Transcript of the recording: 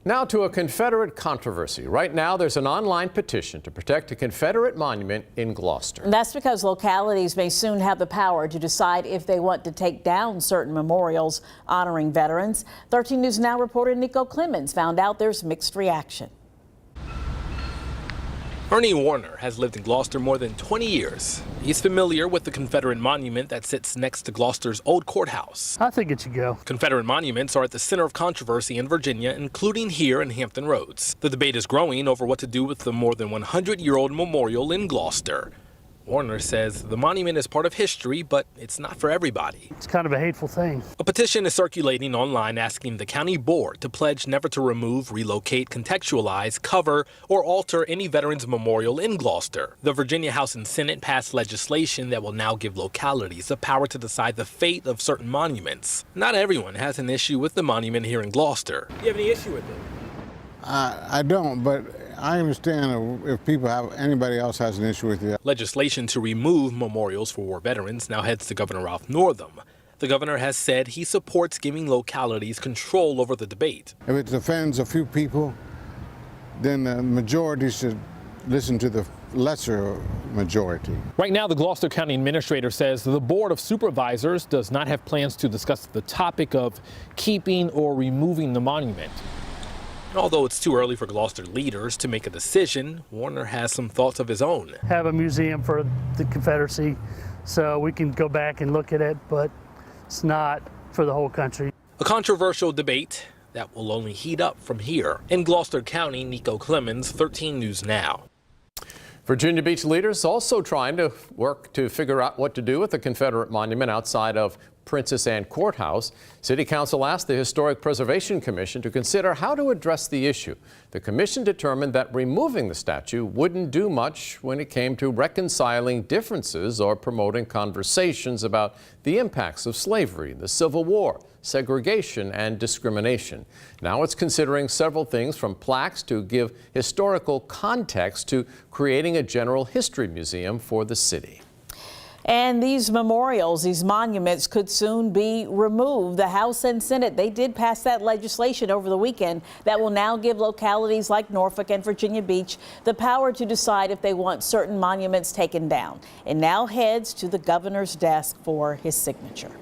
Now to a Confederate controversy. Right now, there's an online petition to protect a Confederate monument in Gloucester. That's because localities may soon have the power to decide if they want to take down certain memorials honoring veterans. 13 News Now reporter Nico Clemens found out there's mixed reaction. Ernie Warner has lived in Gloucester more than 20 years. He's familiar with the Confederate monument that sits next to Gloucester's old courthouse. I think it should go. Confederate monuments are at the center of controversy in Virginia, including here in Hampton Roads. The debate is growing over what to do with the more than 100-year-old memorial in Gloucester. Warner says the monument is part of history, but it's not for everybody. It's kind of a hateful thing. A petition is circulating online asking the county board to pledge never to remove, relocate, contextualize, cover, or alter any veterans memorial in Gloucester. The Virginia House and Senate passed legislation that will now give localities the power to decide the fate of certain monuments. Not everyone has an issue with the monument here in Gloucester. Do you have any issue with it? I don't, but I understand if anybody else has an issue with it. Legislation to remove memorials for war veterans now heads to Governor Ralph Northam. The governor has said he supports giving localities control over the debate. If it offends a few people, then the majority should listen to the lesser majority. Right now, the Gloucester County Administrator says the Board of Supervisors does not have plans to discuss the topic of keeping or removing the monument. Although it's too early for Gloucester leaders to make a decision, Warner has some thoughts of his own. Have a museum for the Confederacy so we can go back and look at it, but it's not for the whole country. A controversial debate that will only heat up from here. In Gloucester County, Nico Clemens, 13 News Now. Virginia Beach leaders also trying to work to figure out what to do with the Confederate monument outside of Princess Anne Courthouse. City Council asked the Historic Preservation Commission to consider how to address the issue. The commission determined that removing the statue wouldn't do much when it came to reconciling differences or promoting conversations about the impacts of slavery, the Civil War, segregation, and discrimination. Now it's considering several things from plaques to give historical context to creating a general history museum for the city. And these memorials, these monuments could soon be removed. The House and Senate, they did pass that legislation over the weekend that will now give localities like Norfolk and Virginia Beach the power to decide if they want certain monuments taken down. It now heads to the governor's desk for his signature.